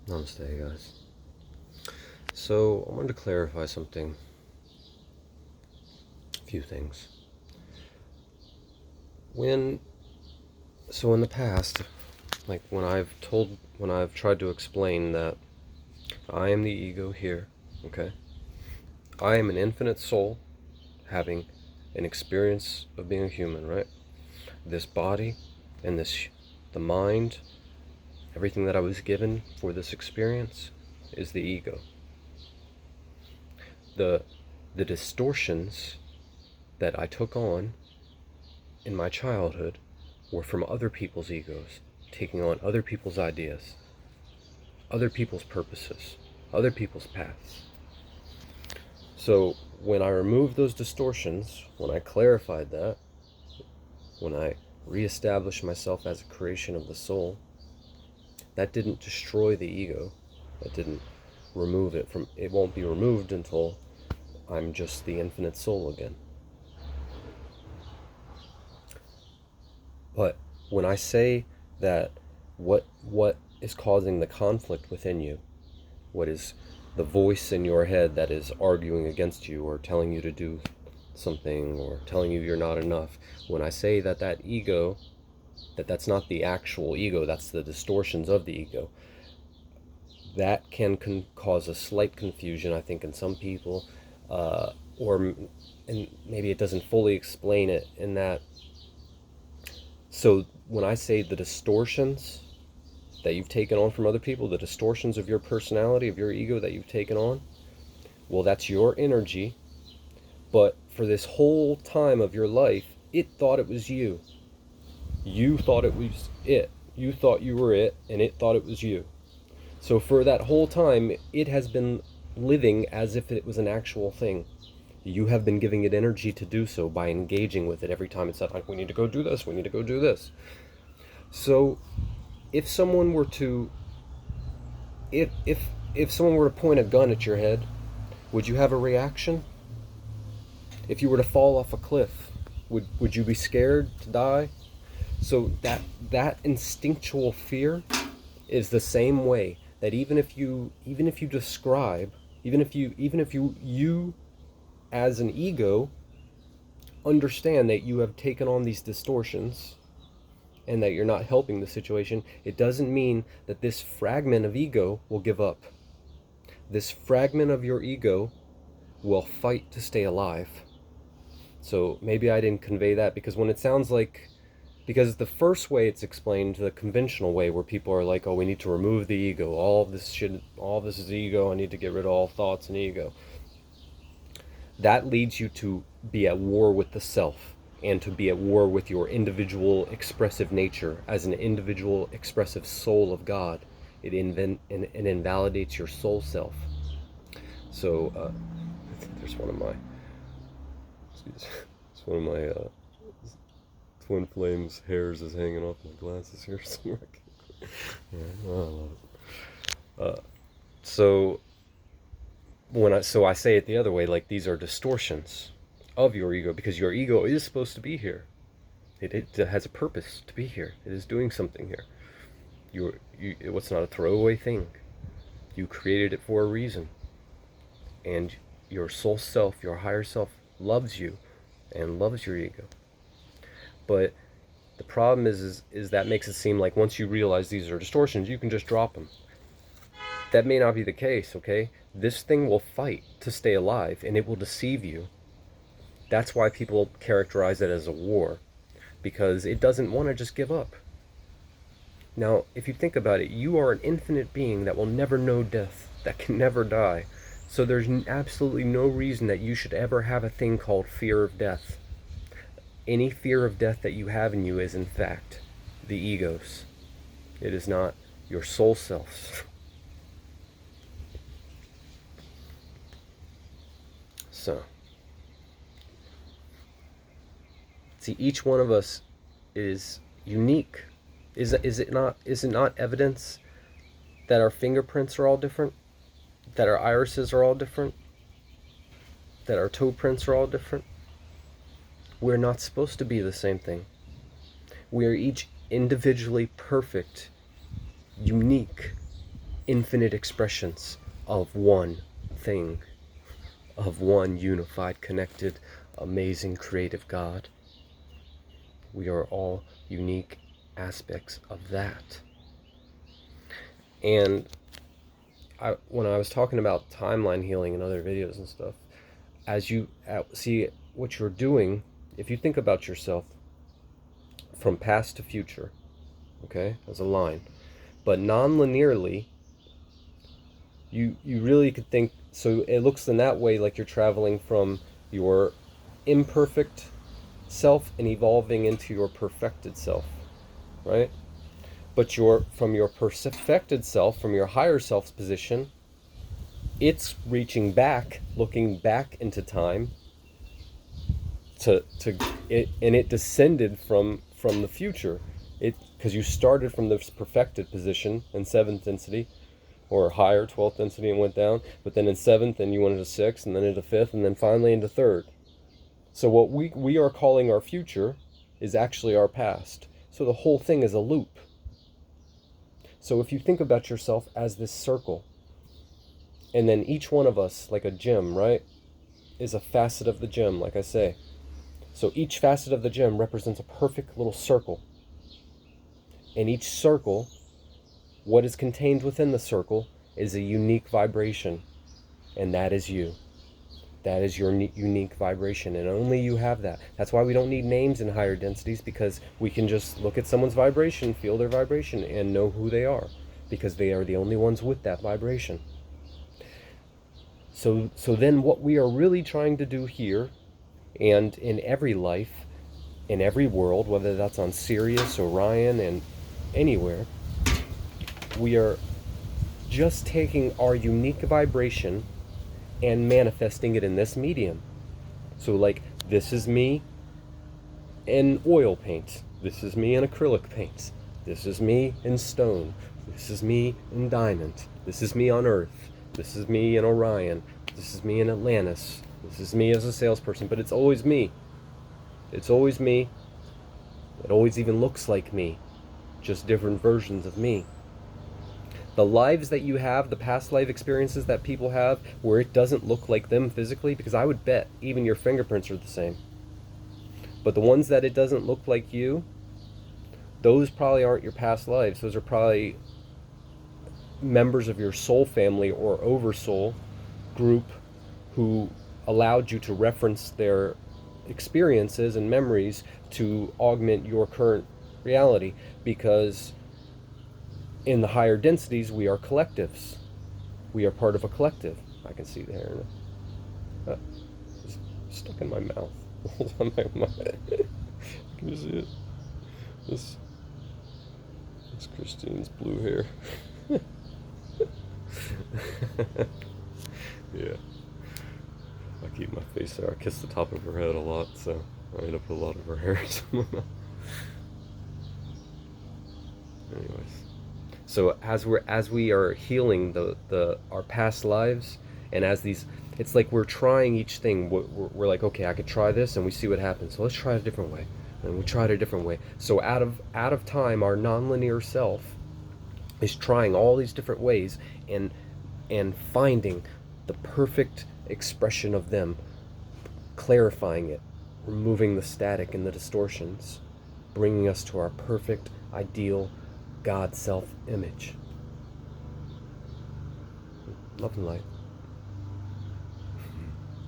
Namaste, guys. So, I wanted to clarify something. A few things. In the past, like when I've tried to explain that I am the ego here, okay? I am an infinite soul having an experience of being a human, right? This body and the mind, everything that I was given for this experience is the ego. The distortions that I took on in my childhood were from other people's egos, taking on other people's ideas, other people's purposes, other people's paths. So when I removed those distortions, when I clarified that, when I reestablished myself as a creation of the soul, that didn't destroy the ego. That didn't remove it from, it won't be removed until I'm just the infinite soul again. But when I say that what is causing the conflict within you, what is the voice in your head that is arguing against you or telling you to do something or telling you you're not enough, when I say that ego, that's not the actual ego, that's the distortions of the ego, that can cause a slight confusion, I think, in some people, and maybe it doesn't fully explain it in that. So when I say the distortions that you've taken on from other people, the distortions of your personality, of your ego that you've taken on, well, that's your energy, but for this whole time of your life, it thought it was you. You thought it was it. You thought you were it, and it thought it was you. So for that whole time, it has been living as if it was an actual thing. You have been giving it energy to do so by engaging with it every time it said, like, we need to go do this, we need to go do this. So if someone were to if someone were to point a gun at your head, would you have a reaction? If you were to fall off a cliff, would you be scared to die? So that instinctual fear is the same way that even if you describe, even if you as an ego understand that you have taken on these distortions and that you're not helping the situation, it doesn't mean that this fragment of ego will give up. This fragment of your ego will fight to stay alive. So maybe I didn't convey that, because when it sounds like, because the first way it's explained, the conventional way, where people are like, oh, we need to remove the ego, all this is ego, I need to get rid of all thoughts and ego. That leads you to be at war with the self, and to be at war with your individual expressive nature as an individual expressive soul of God. It invalidates your soul self. So there's one of my twin flames hairs is hanging off my glasses here somewhere. Yeah, I love it. So I say it the other way, like, these are distortions of your ego, because your ego is supposed to be here. It has a purpose to be here. It is doing something here. It's not a throwaway thing. You created it for a reason. And your soul self, your higher self, loves you and loves your ego. But the problem is that makes it seem like once you realize these are distortions, you can just drop them. That may not be the case, okay? This thing will fight to stay alive, and it will deceive you. That's why people characterize it as a war, because it doesn't want to just give up. Now, if you think about it, you are an infinite being that will never know death, that can never die. So there's absolutely no reason that you should ever have a thing called fear of death. Any fear of death that you have in you is, in fact, the ego's. It is not your soul self. So, see, each one of us is unique. Is it not evidence that our fingerprints are all different? That our irises are all different? That our toe prints are all different? We're not supposed to be the same thing. We are each individually perfect, unique, infinite expressions of one thing, of one unified, connected, amazing, creative God. We are all unique aspects of that. And when I was talking about timeline healing in other videos and stuff, as you see what you're doing, if you think about yourself from past to future, okay, as a line, but non-linearly, you really could think, so it looks in that way like you're traveling from your imperfect self and evolving into your perfected self, right? But from your perfected self, from your higher self's position, it's reaching back, looking back into time to it, and it descended from the future. It, because you started from this perfected position in 7th density or higher 12th density and went down, but then in 7th and you went into 6th and then into 5th and then finally into 3rd. So what we are calling our future is actually our past. So the whole thing is a loop. So if you think about yourself as this circle, and then each one of us, like a gem, right, is a facet of the gem, like I say. So each facet of the gem represents a perfect little circle. And each circle, what is contained within the circle, is a unique vibration. And that is you. That is your unique vibration, and only you have that. That's why we don't need names in higher densities, because we can just look at someone's vibration, feel their vibration, and know who they are, because they are the only ones with that vibration. So then what we are really trying to do here, and in every life, in every world, whether that's on Sirius, Orion, and anywhere, we are just taking our unique vibration and manifesting it in this medium. So like, this is me in oil paint. This is me in acrylic paint. This is me in stone. This is me in diamond. This is me on Earth. This is me in Orion. This is me in Atlantis. This is me as a salesperson, but it's always me. It's always me. It always even looks like me. Just different versions of me. The lives that you have, the past life experiences that people have, where it doesn't look like them physically, because I would bet even your fingerprints are the same. But the ones that it doesn't look like you, those probably aren't your past lives. Those are probably members of your soul family or oversoul group who allowed you to reference their experiences and memories to augment your current reality, because in the higher densities, we are collectives. We are part of a collective. I can see the hair now. It's stuck in my mouth. Can you see it? This Christine's blue hair. Yeah. I keep my face there. I kiss the top of her head a lot, so I end up with a lot of her hair in my mouth. Anyways. So as we are healing our past lives, and as these, it's like we're trying each thing. We're like, okay, I could try this, and we see what happens. So let's try it a different way, and we try it a different way. So out of time, our nonlinear self is trying all these different ways and finding the perfect expression of them, clarifying it, removing the static and the distortions, bringing us to our perfect, ideal God self image. Love and light.